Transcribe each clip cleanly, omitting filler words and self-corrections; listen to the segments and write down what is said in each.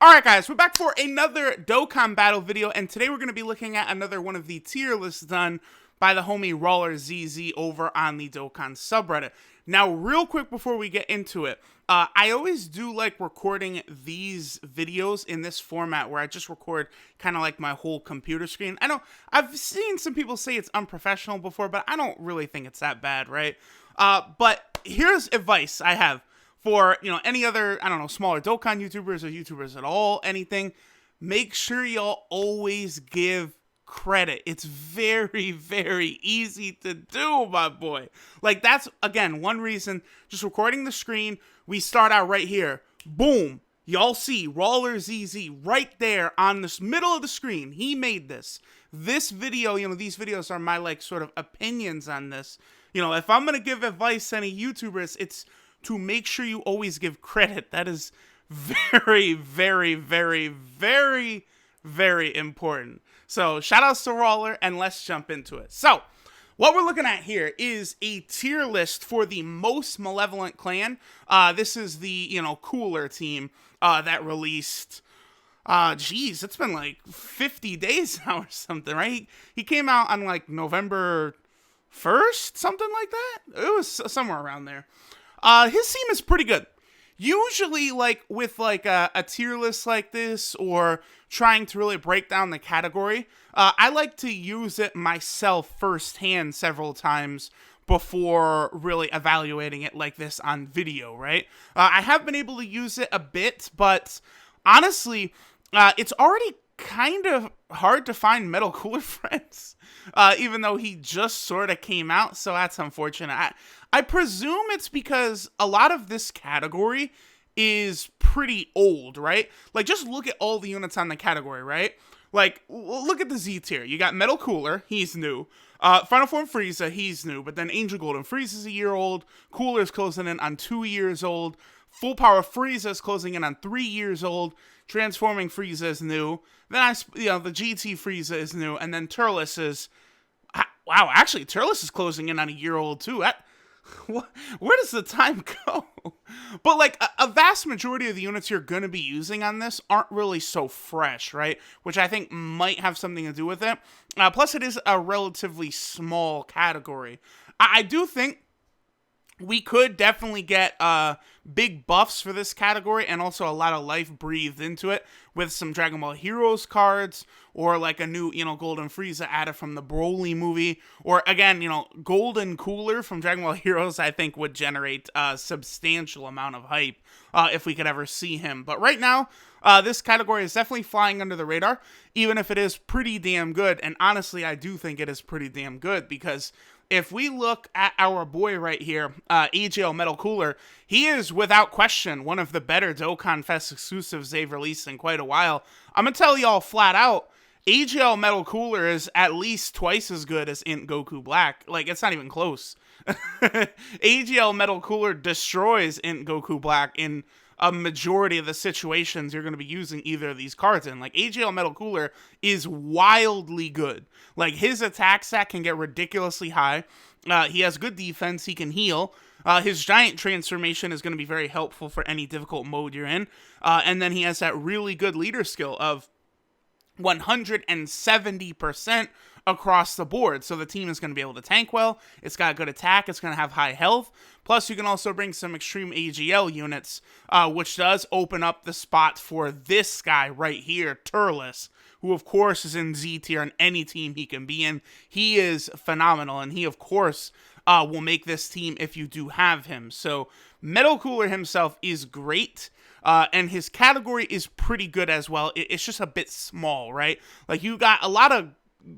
Alright guys, we're back for another Dokkan battle video, and today we're going to be looking at another one of the tier lists done by the homie Roller ZZ over on the Dokkan subreddit. Now, real quick before we get into it, I always do like recording these videos in this format where I just record kind of like my whole computer screen. I know I've seen some people say it's unprofessional before, but I don't really think it's that bad, right? But here's advice I have for, any other, smaller Dokkan YouTubers or YouTubers at all, anything. Make sure y'all always give credit. It's very, very easy to do, my boy. Like, that's, again, one reason, just recording the screen, we start out right here. Boom. Y'all see Roller ZZ right there on this middle of the screen. He made this. This video, these videos are my, like, sort of opinions on this. If I'm going to give advice to any YouTubers, it's to make sure you always give credit. That is very, very, very, very, very important. So, shout outs to Roller, and let's jump into it. So, what we're looking at here is a tier list for the most Malevolent clan. This is the, cooler team that released, it's been like 50 days now or something, right? He came out on like November 1st, something like that. It was somewhere around there. His team is pretty good. Usually, like, with, like, a tier list like this, or trying to really break down the category, I like to use it myself firsthand several times before really evaluating it like this on video, right? I have been able to use it a bit, but honestly, it's already kind of hard to find Metal Cooler friends, even though he just sort of came out, so that's unfortunate. I presume it's because a lot of this category is pretty old, right? Like, just look at all the units on the category, right? Like, look at the Z tier. You got Metal Cooler, he's new. Final Form Frieza, he's new. But then Angel Golden Frieza's a year old. Cooler's closing in on 2 years old. Full Power Frieza's closing in on 3 years old. Transforming Frieza is new. Then the GT Frieza is new. And then Turles is... Wow, actually, Turles is closing in on a year old, too. Where does the time go? But, like, a vast majority of the units you're going to be using on this aren't really so fresh, right? Which I think might have something to do with it. Plus, it is a relatively small category. I do think we could definitely get big buffs for this category, and also a lot of life breathed into it with some Dragon Ball Heroes cards, or like a new, Golden Frieza added from the Broly movie, or again, Golden Cooler from Dragon Ball Heroes, I think would generate a substantial amount of hype if we could ever see him. But right now, this category is definitely flying under the radar, even if it is pretty damn good, and honestly, I do think it is pretty damn good, because if we look at our boy right here, AJL Metal Cooler, he is without question one of the better Dokkan Fest exclusives they've released in quite a while. I'm going to tell y'all flat out, AJL Metal Cooler is at least twice as good as Int Goku Black. Like, it's not even close. AJL Metal Cooler destroys Int Goku Black in a majority of the situations you're going to be using either of these cards in. Like, AJL Metal Cooler is wildly good. Like, his attack stat can get ridiculously high. He has good defense. He can heal. His giant transformation is going to be very helpful for any difficult mode you're in. And then he has that really good leader skill of 170% across the board. So the team is going to be able to tank well. It's got good attack. It's going to have high health. Plus, you can also bring some extreme AGL units, which does open up the spot for this guy right here, Turles, who, of course, is in Z tier on any team he can be in. He is phenomenal, and he, of course, will make this team if you do have him. So, Metal Cooler himself is great. And his category is pretty good as well. It's just a bit small, right? Like, you got a lot of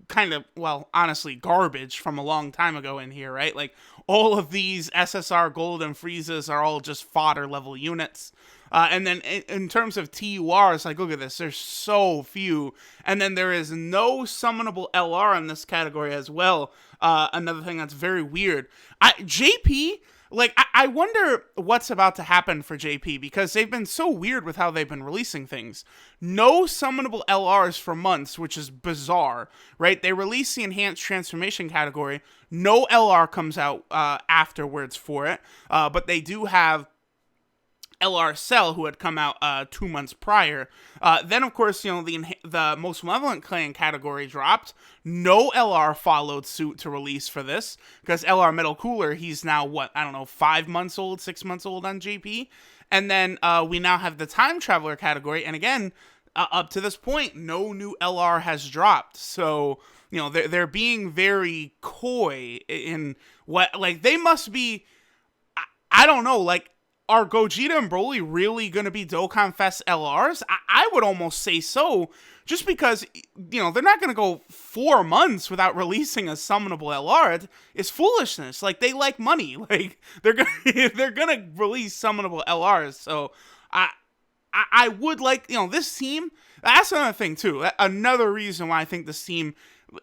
kind of, well, honestly, garbage from a long time ago in here, right? Like, all of these SSR Golden Friezas are all just fodder level units. And then in terms of TURs, like, look at this, there's so few. And then there is no summonable LR in this category as well. Another thing that's very weird. JP... Like, I wonder what's about to happen for JP, because they've been so weird with how they've been releasing things. No summonable LRs for months, which is bizarre, right? They release the Enhanced Transformation category. No LR comes out afterwards for it, but they do have LR Cell, who had come out 2 months prior. Then, of course, the Most Malevolent Clan category dropped. No LR followed suit to release for this, because LR Metal Cooler, he's now, 5 months old, 6 months old on JP. And then we now have the Time Traveler category, and again, up to this point, no new LR has dropped. So, they're being very coy in what, they must be, I don't know, are Gogeta and Broly really going to be Dokkan Fest LRs? I would almost say so, just because, they're not going to go 4 months without releasing a summonable LR. It's foolishness. They like money. They're gonna release summonable LRs. So I would like, this team, that's another thing too. Another reason why I think this team,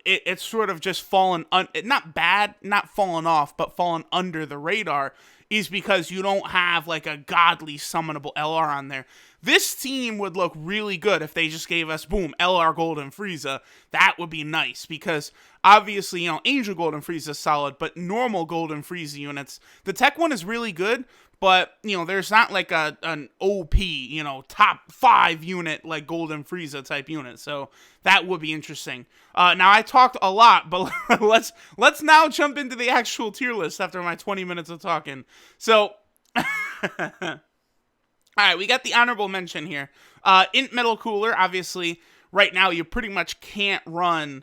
it's sort of just fallen, not fallen off, but fallen under the radar, is because you don't have a godly summonable LR on there. This team would look really good if they just gave us, boom, LR Golden Frieza. That would be nice, because obviously, Angel Golden Frieza is solid, but normal Golden Frieza units, the tech one is really good, but, there's not an OP, top 5 unit Golden Frieza type unit. So that would be interesting. Now I talked a lot, but let's now jump into the actual tier list after my 20 minutes of talking. So, all right, we got the honorable mention here. Int Metal Cooler, obviously, right now you pretty much can't run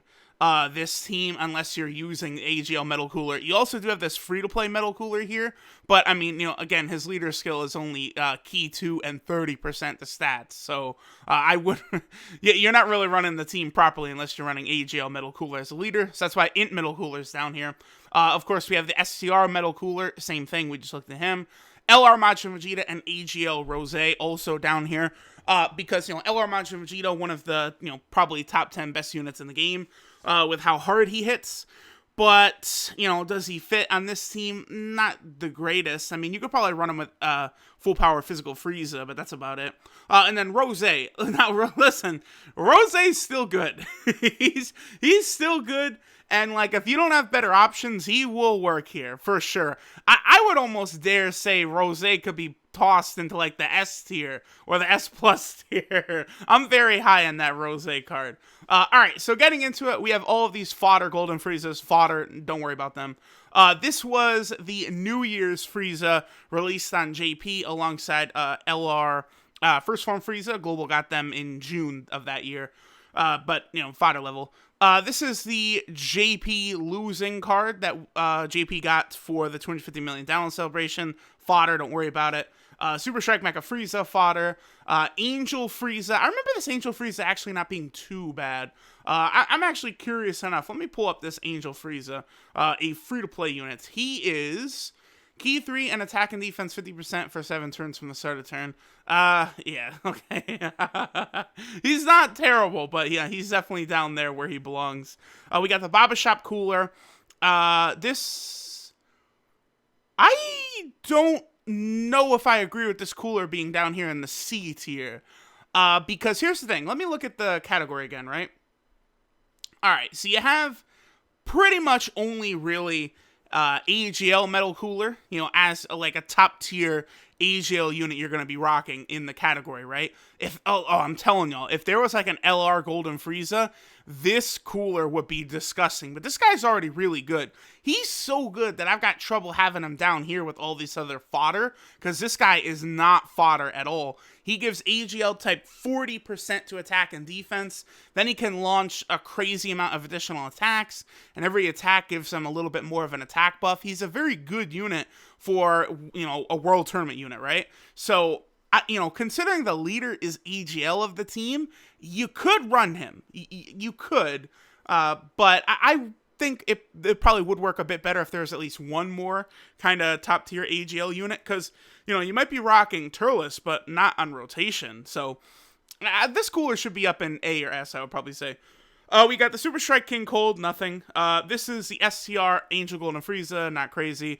this team unless you're using AGL Metal Cooler. You also do have this free-to-play Metal Cooler here, but I mean, again, his leader skill is only key 2 and 30% the stats, so I would, you're not really running the team properly unless you're running AGL Metal Cooler as a leader, so that's why Int Metal Cooler is down here. Of course, we have the SCR Metal Cooler, same thing, we just looked at him. LR Majin Vegeta and AGL Rose also down here, because, LR Majin Vegeta, one of the, probably top 10 best units in the game, with how hard he hits, but, does he fit on this team? Not the greatest. I mean, you could probably run him with full power physical Frieza, but that's about it. And then Rose. Now, listen, Rose's still good. he's still good, and, if you don't have better options, he will work here, for sure. I would almost dare say Rose could be tossed into, the S tier, or the S plus tier. I'm very high on that Rose card. Alright, so getting into it, we have all of these fodder Golden Friezas. Fodder, don't worry about them. This was the New Year's Frieza released on JP alongside LR First Form Frieza. Global got them in June of that year, but, fodder level. This is the JP losing card that JP got for the 250 million download celebration. Fodder, don't worry about it. Super Strike Mecha Frieza fodder. Angel Frieza. I remember this Angel Frieza actually not being too bad. I'm actually curious enough. Let me pull up this Angel Frieza, a free-to-play unit. He is key 3 and attack and defense 50% for 7 turns from the start of turn. Yeah, okay. He's not terrible, but yeah, he's definitely down there where he belongs. We got the Baba Shop Cooler. This, I don't know if I agree with this cooler being down here in the C tier. Because here's the thing. Let me look at the category again, right? Alright, so you have pretty much only really AGL Metal Cooler, as a top tier AGL unit you're going to be rocking in the category, right? I'm telling y'all, if there was an LR Golden Frieza, this cooler would be disgusting. But this guy's already really good. He's so good that I've got trouble having him down here with all this other fodder, because this guy is not fodder at all. He gives AGL type 40% to attack and defense. Then he can launch a crazy amount of additional attacks, and every attack gives him a little bit more of an attack buff. He's a very good unit for, a world tournament unit, right? So, considering the leader is AGL of the team, you could run him. You could, but I think it probably would work a bit better if there's at least one more kind of top tier AGL unit, because you might be rocking Turles, but not on rotation. So this cooler should be up in A or S, I would probably say. We got the Super Strike King Cold, nothing. This is the SCR Angel Golden Frieza, not crazy.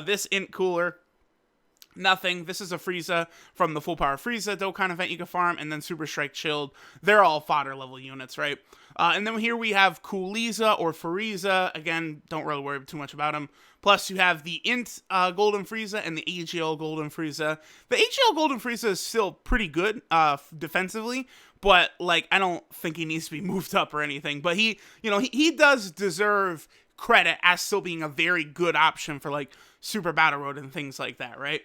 This Int Cooler, Nothing. This is a Frieza from the Full Power Frieza Dokkan event you can farm, and then Super Strike Chilled. They're all fodder level units, right? And then here we have Cooliza or Frieza. Again, don't really worry too much about him. Plus, you have the Int Golden Frieza and the AGL Golden Frieza. The AGL Golden Frieza is still pretty good defensively, but like I don't think he needs to be moved up or anything. But he does deserve credit as still being a very good option for like Super Battle Road and things like that, right?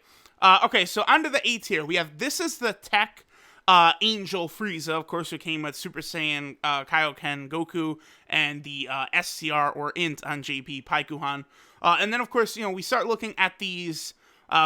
Okay, so onto the A tier, we have, this is the Tech Angel Frieza, of course, who came with Super Saiyan Kaioken Goku and the SCR or Int on JP Paikuhan. And then, of course, we start looking at these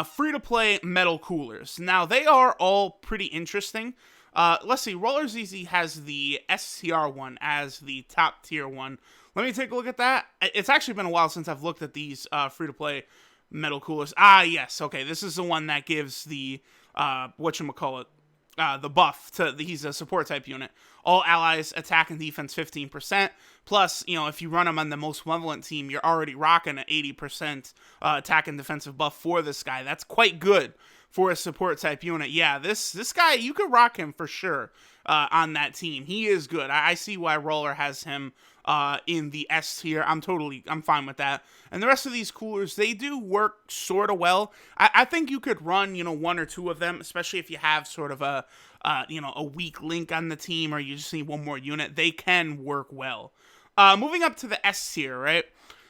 free-to-play metal coolers. Now, they are all pretty interesting. Let's see, Roller ZZ has the SCR one as the top tier one. Let me take a look at that. It's actually been a while since I've looked at these free-to-play metal coolers. Ah, yes. Okay, this is the one that gives the, whatchamacallit, the buff to, he's a support type unit. All allies attack and defense 15%. Plus, if you run him on the most Malevolent team, you're already rocking an 80% attack and defensive buff for this guy. That's quite good for a support type unit. Yeah, this guy, you could rock him for sure on that team. He is good. I see why Roller has him in the S tier. I'm fine with that. And the rest of these coolers, they do work sort of well. I think you could run, one or two of them, especially if you have sort of a weak link on the team or you just need one more unit. They can work well. Moving up to the S tier, right?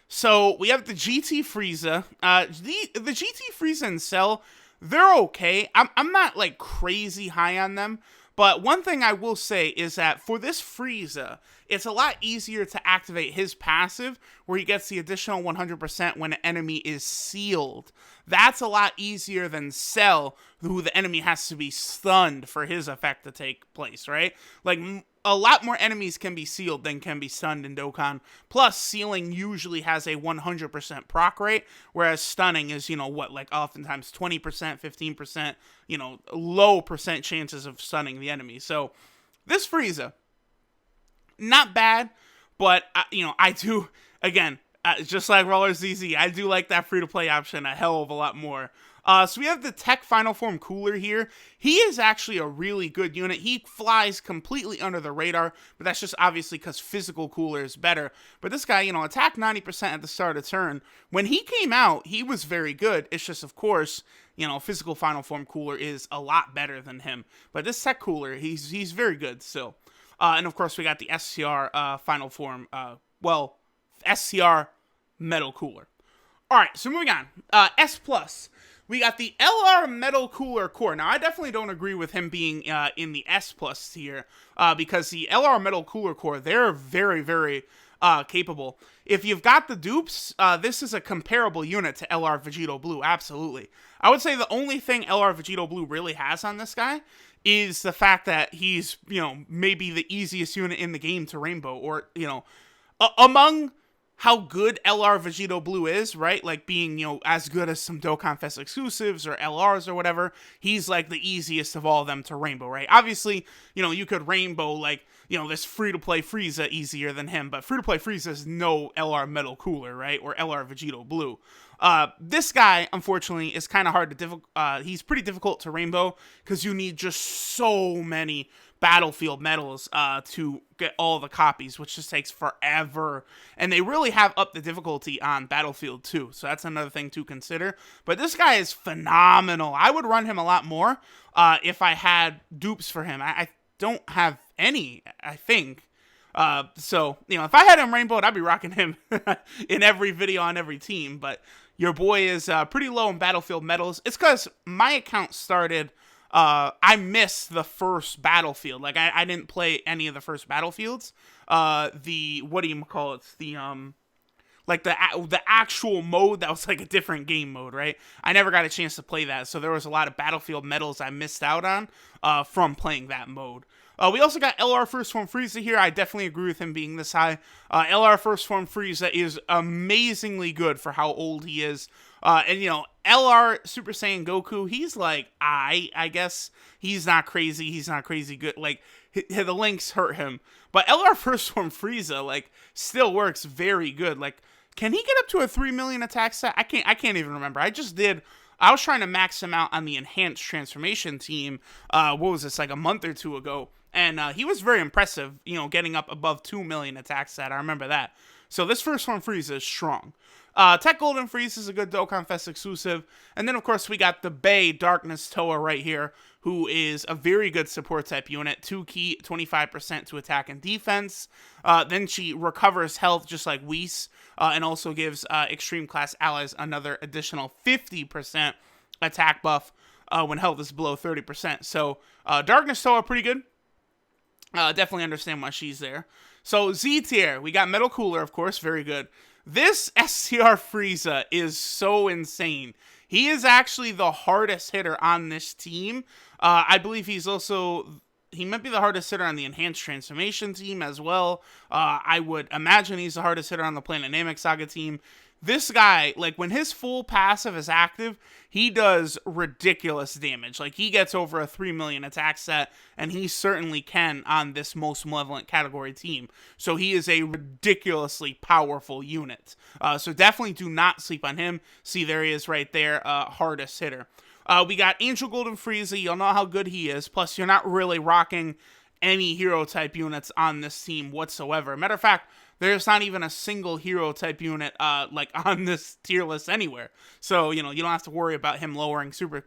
So we have the GT Frieza. The GT Frieza and Cell, they're okay. I'm not like crazy high on them. But one thing I will say is that for this Frieza, it's a lot easier to activate his passive where he gets the additional 100% when an enemy is sealed. That's a lot easier than Cell, who the enemy has to be stunned for his effect to take place, right? Like, a lot more enemies can be sealed than can be stunned in Dokkan. Plus, sealing usually has a 100% proc rate, whereas stunning is, like oftentimes 20%, 15%, low percent chances of stunning the enemy. So, this Frieza, not bad, but, I do, again, just like Roller ZZ, I do like that free-to-play option a hell of a lot more. So we have the Tech Final Form Cooler here. He is actually a really good unit. He flies completely under the radar, but that's just obviously because physical cooler is better. But this guy, attack 90% at the start of turn. When he came out, he was very good. It's just, of course, physical Final Form Cooler is a lot better than him. But this Tech Cooler, he's very good still. And of course, we got the SCR Final Form, SCR Metal Cooler. Alright, so moving on. S+. We got the LR Metal Cooler Core. Now, I definitely don't agree with him being in the S+ tier, because the LR Metal Cooler Core, they're very, very capable. If you've got the dupes, this is a comparable unit to LR Vegito Blue, absolutely. I would say the only thing LR Vegito Blue really has on this guy is the fact that he's, maybe the easiest unit in the game to rainbow, or, among how good LR Vegito Blue is, right? Like being, as good as some Dokkan Fest exclusives or LRs or whatever, he's like the easiest of all of them to rainbow, right? Obviously, you could rainbow like, this free-to-play Frieza easier than him, but free-to-play Frieza is no LR Metal Cooler, right? Or LR Vegito Blue. This guy, unfortunately, is kind of hard to, he's pretty difficult to rainbow because you need just so many Battlefield medals to get all the copies, which just takes forever. And they really have upped the difficulty on Battlefield too, so that's another thing to consider. But this guy is phenomenal. I would run him a lot more if I had dupes for him. I don't have any, I think. So, if I had him rainbowed, I'd be rocking him in every video on every team. But your boy is pretty low in Battlefield medals. It's because my account started... I missed the first Battlefield. Like, I didn't play any of the first Battlefields. Like the actual mode that was like a different game mode, right? I never got a chance to play that, so there was a lot of Battlefield medals I missed out on from playing that mode. We also got LR First Form Frieza here. I definitely agree with him being this high. LR First Form Frieza is amazingly good for how old he is. And, LR Super Saiyan Goku, he's like, I guess he's not crazy. He's not crazy good. Like, the links hurt him. But LR First Form Frieza, like, still works very good. Like, can he get up to a 3 million attack stat? I can't even remember. I just did I was trying to max him out on the enhanced transformation team, what was this, like a month or two ago, and he was very impressive, you know, getting up above 2 million attack stat. I remember that. So this first one, Frieza, is strong. Tech Golden Frieza is a good Dokkan Fest exclusive. And then, of course, we got the Bay Darkness Toa right here, who is a very good support type unit. 2 key, 25% to attack and defense. Then she recovers health just like Whis, and also gives extreme class allies another additional 50% attack buff when health is below 30%. So Darkness Toa, pretty good. Definitely understand why she's there. So Z tier, we got Metal Cooler, of course, very good. This STR Frieza is so insane. He is actually the hardest hitter on this team. I believe he might be the hardest hitter on the Enhanced Transformation team as well. I would imagine he's the hardest hitter on the Planet Namek Saga team. This guy, like, when his full passive is active, he does ridiculous damage. Like, he gets over a 3 million attack set, and he certainly can on this Most Malevolent category team. So he is a ridiculously powerful unit. So definitely do not sleep on him. See, there he is right there, hardest hitter. We got Angel Golden Frieza. You'll know how good he is. Plus, you're not really rocking any hero-type units on this team whatsoever. Matter of fact, there's not even a single hero-type unit, like, on this tier list anywhere. So, you know, you don't have to worry about him lowering super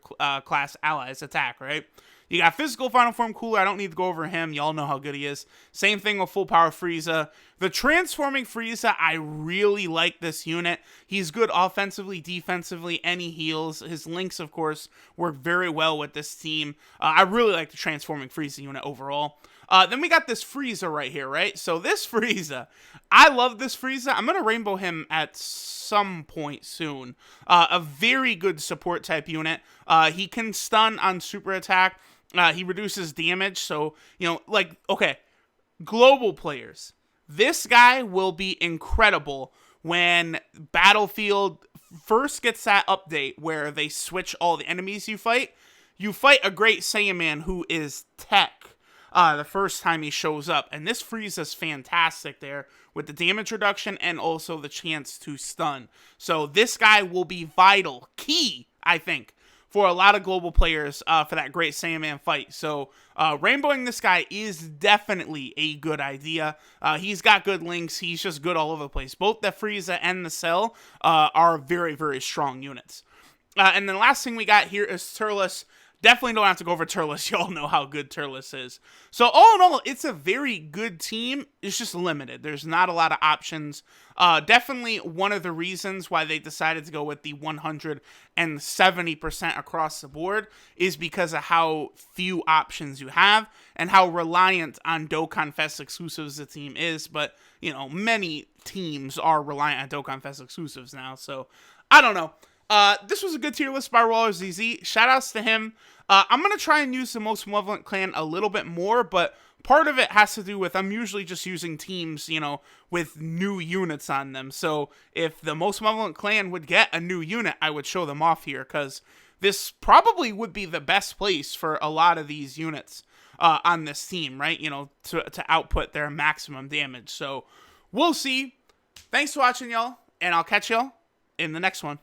class allies' attack, right? You got Physical Final Form Cooler. I don't need to go over him. Y'all know how good he is. Same thing with Full Power Frieza. The Transforming Frieza, I really like this unit. He's good offensively, defensively, and he heals. His links, of course, work very well with this team. I really like the Transforming Frieza unit overall. Then we got this Frieza right here, right? So this Frieza, I love this Frieza. I'm going to rainbow him at some point soon. A very good support type unit. He can stun on super attack. He reduces damage. So, you know, like, okay, global players. This guy will be incredible when Battlefield first gets that update where they switch all the enemies you fight. You fight a Great Saiyaman who is tech. The first time he shows up. And this Frieza's fantastic there with the damage reduction and also the chance to stun. So this guy will be vital, key, I think, for a lot of global players for that Great Saiyaman fight. So rainbowing this guy is definitely a good idea. He's got good links. He's just good all over the place. Both the Frieza and the Cell are very, very strong units. And then last thing we got here is Turles. Definitely don't have to go over Turles. Y'all know how good Turles is. So all in all, it's a very good team. It's just limited. There's not a lot of options. Definitely one of the reasons why they decided to go with the 170% across the board is because of how few options you have and how reliant on Dokkan Fest exclusives the team is. But, you know, many teams are reliant on Dokkan Fest exclusives now. So, I don't know. This was a good tier list by Roller ZZ. Shoutouts to him. I'm going to try and use the Most Malevolent clan a little bit more, but part of it has to do with I'm usually just using teams, you know, with new units on them. So if the Most Malevolent clan would get a new unit, I would show them off here, because this probably would be the best place for a lot of these units on this team, right? You know, to output their maximum damage. So we'll see. Thanks for watching, y'all, and I'll catch y'all in the next one.